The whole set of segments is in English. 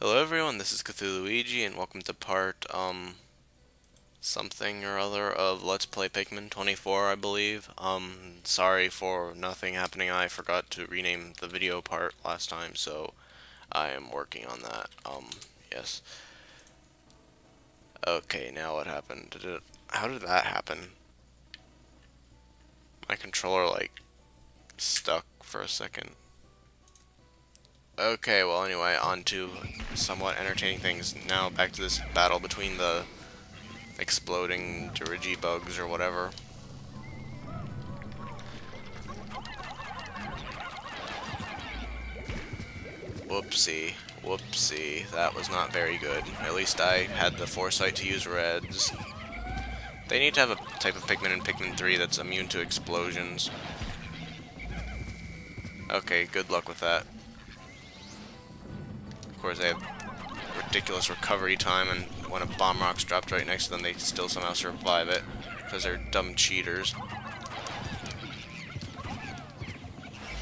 Hello everyone, this is Cthulhuigi and welcome to part, something or other of Let's Play Pikmin 24, I believe. Sorry for nothing happening. I forgot to rename the video part last time, so I am working on that. Yes. Okay, now what happened? How did that happen? My controller, like, stuck for a second. Okay, well anyway, on to somewhat entertaining things. Now back to this battle between the exploding dirigi bugs or whatever. Whoopsie. Whoopsie. That was not very good. At least I had the foresight to use reds. They need to have a type of Pikmin in Pikmin 3 that's immune to explosions. Okay, good luck with that. Of course, they have ridiculous recovery time, and when a bomb rock's dropped right next to them, they still somehow survive it, because they're dumb cheaters.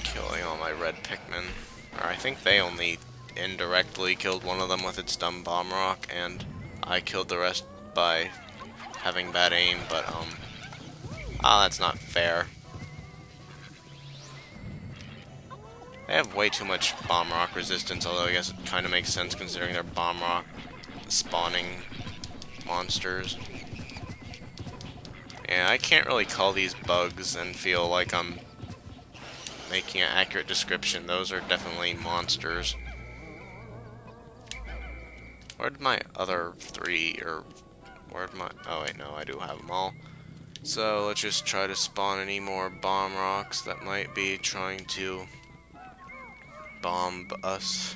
Killing all my red Pikmin. Or I think they only indirectly killed one of them with its dumb bomb rock, and I killed the rest by having bad aim, but, that's not fair. They have way too much bomb rock resistance, although I guess it kind of makes sense considering they're bomb rock spawning monsters. Yeah, I can't really call these bugs and feel like I'm making an accurate description. Those are definitely monsters. Where'd my other three, or where'd my... Oh wait, no, I do have them all. So let's just try to spawn any more bomb rocks that might be trying to bomb us.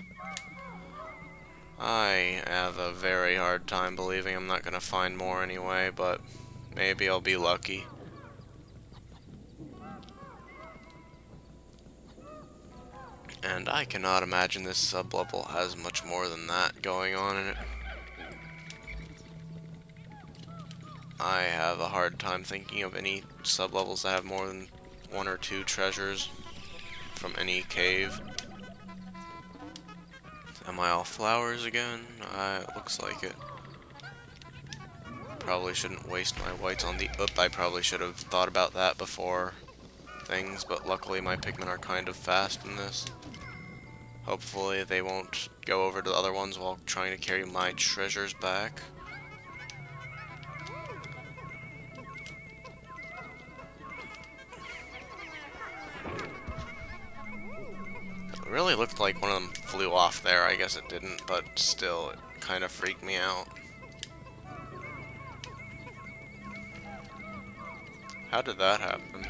I have a very hard time believing I'm not gonna find more anyway, but maybe I'll be lucky. And I cannot imagine this sub-level has much more than that going on in it. I have a hard time thinking of any sub-levels that have more than one or two treasures from any cave. Am I all flowers again? It looks like it. Probably shouldn't waste my whites on the... Oop, I probably should have thought about that before things, but luckily my Pikmin are kind of fast in this. Hopefully they won't go over to the other ones while trying to carry my treasures back. It really looked like one of them flew off there. I guess it didn't, but still, it kind of freaked me out. How did that happen?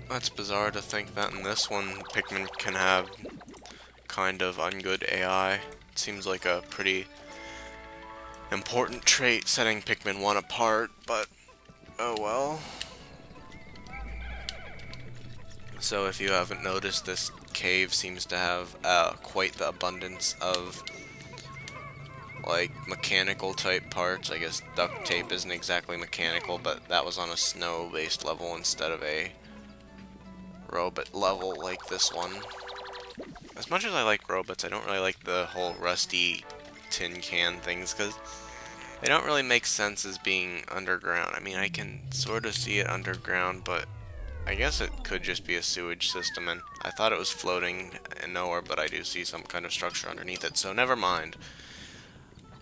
That's bizarre to think that in this one, Pikmin can have kind of ungood AI. It seems like a pretty important trait setting Pikmin 1 apart, but oh well. So if you haven't noticed, this cave seems to have quite the abundance of like mechanical type parts. I guess duct tape isn't exactly mechanical, but that was on a snow based level instead of a robot level like this one. As much as I like robots, I don't really like the whole rusty tin can things, because they don't really make sense as being underground. I mean, I can sort of see it underground, but I guess it could just be a sewage system, and I thought it was floating in nowhere, but I do see some kind of structure underneath it, so never mind.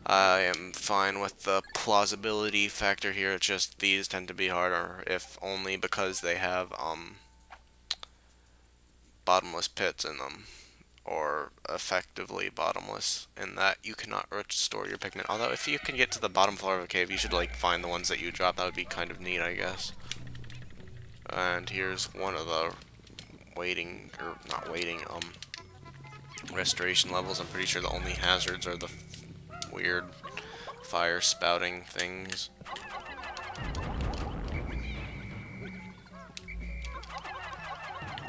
I am fine with the plausibility factor here. It's just these tend to be harder, if only because they have bottomless pits in them, or effectively bottomless, in that you cannot restore your Pikmin. Although if you can get to the bottom floor of a cave, you should like find the ones that you drop. That would be kind of neat, I guess. And here's one of the waiting, or not waiting, restoration levels. I'm pretty sure the only hazards are the weird fire spouting things.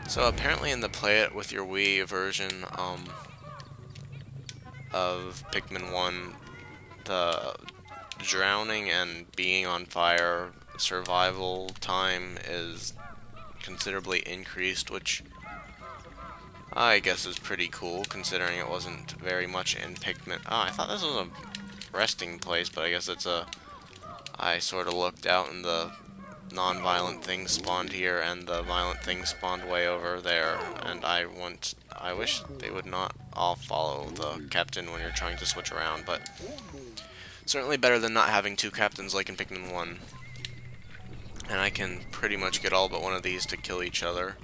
So apparently in the Play It With Your Wii version of Pikmin 1, the drowning and being on fire survival time is considerably increased, which I guess is pretty cool, considering it wasn't very much in Pikmin. Oh, I thought this was a resting place, but I guess it's a... I sort of looked out and the non-violent things spawned here, and the violent things spawned way over there, and I wish they would not all follow the captain when you're trying to switch around, but certainly better than not having two captains like in Pikmin 1. And I can pretty much get all but one of these to kill each other.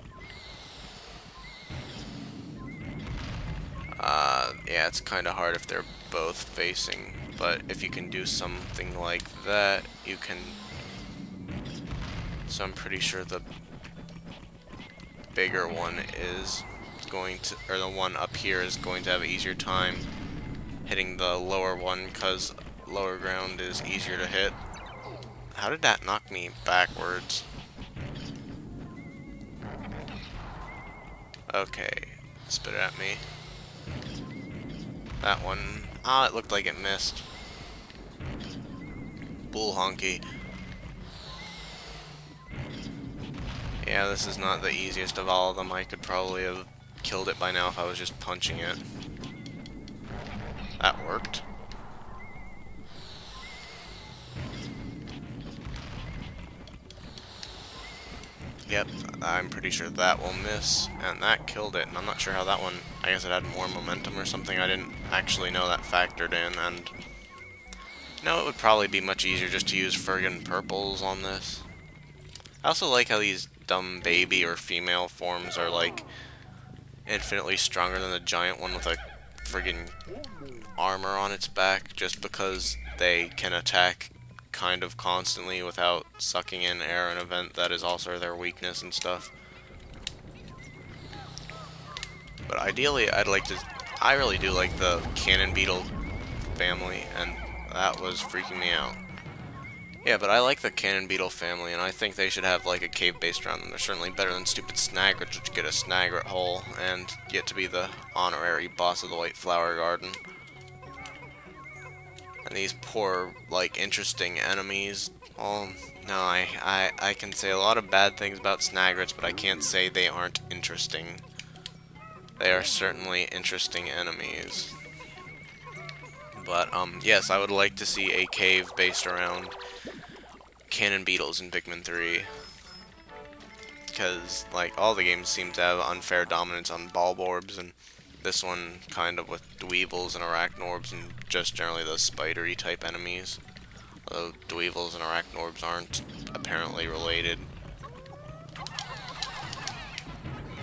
Yeah, it's kind of hard if they're both facing, but if you can do something like that, you can... So I'm pretty sure the bigger one is going to, or the one up here is going to have an easier time hitting the lower one, because lower ground is easier to hit. How did that knock me backwards? Okay, spit it at me. That one, it looked like it missed. Bull honky. Yeah, this is not the easiest of all of them. I could probably have killed it by now if I was just punching it. That worked. Yep, I'm pretty sure that will miss, and that killed it, and I'm not sure how that one, I guess it had more momentum or something. I didn't actually know that factored in, and no, it would probably be much easier just to use friggin' purples on this. I also like how these dumb baby or female forms are like infinitely stronger than the giant one with a friggin' armor on its back, just because they can attack kind of constantly without sucking in air, an event that is also their weakness and stuff. But ideally, I really do like the cannon beetle family, and that was freaking me out. Yeah, but I like the cannon beetle family, and I think they should have like a cave based around them. They're certainly better than stupid snagrets, which get a snagret hole and get to be the honorary boss of the White Flower Garden. And these poor, like, interesting enemies. Oh, no, I can say a lot of bad things about snagrets, but I can't say they aren't interesting. They are certainly interesting enemies. But, yes, I would like to see a cave based around cannon beetles in Pikmin 3. Because, like, all the games seem to have unfair dominance on bulborbs, and this one kind of with dweevils and arachnorbs and just generally those spidery type enemies. Although dweevils and arachnorbs aren't apparently related.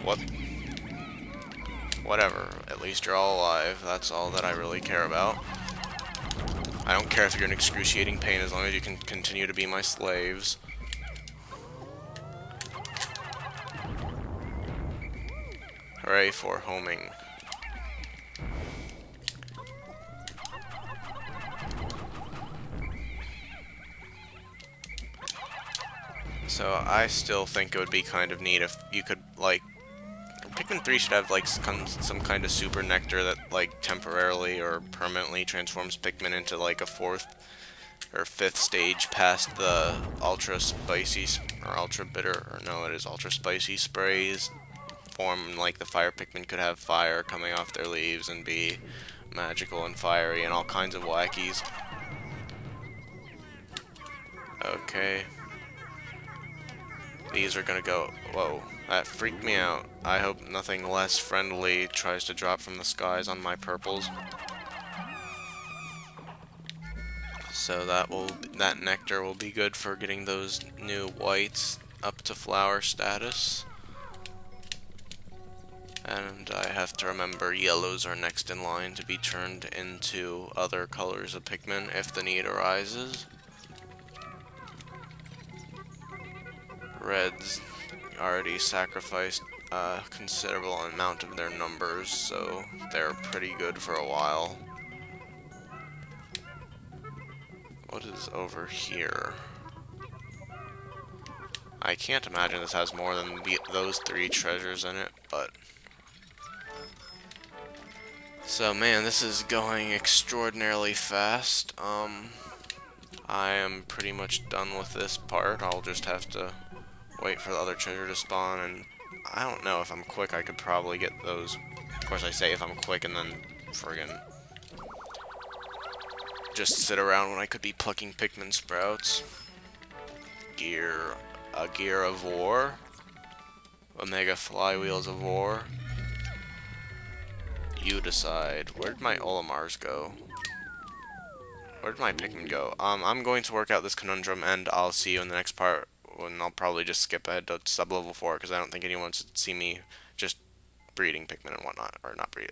What? Whatever. At least you're all alive. That's all that I really care about. I don't care if you're in excruciating pain as long as you can continue to be my slaves. Hooray for homing. So I still think it would be kind of neat if you could, like, Pikmin 3 should have, like, some kind of super nectar that, like, temporarily or permanently transforms Pikmin into, like, a 4th or 5th stage past the ultra spicy, or ultra bitter, or no, it is ultra spicy sprays form. Like, the fire Pikmin could have fire coming off their leaves and be magical and fiery and all kinds of wackies. Okay. These are gonna go... Whoa, that freaked me out. I hope nothing less friendly tries to drop from the skies on my purples. So that nectar will be good for getting those new whites up to flower status. And I have to remember yellows are next in line to be turned into other colors of Pikmin if the need arises. Reds already sacrificed a considerable amount of their numbers, so they're pretty good for a while. What is over here? I can't imagine this has more than those 3 treasures in it, but... So, man, this is going extraordinarily fast. I am pretty much done with this part. I'll just have to wait for the other treasure to spawn and I don't know. If I'm quick, I could probably get those. Of course, I say if I'm quick and then friggin' just sit around when I could be plucking Pikmin sprouts. Gear. A gear of war. Omega flywheels of war. You decide. Where'd my Olimars go? Where'd my Pikmin go? I'm going to work out this conundrum, and I'll see you in the next part, when I'll probably just skip ahead to sub-level 4, because I don't think anyone should see me just breeding Pikmin and whatnot. Or not breed.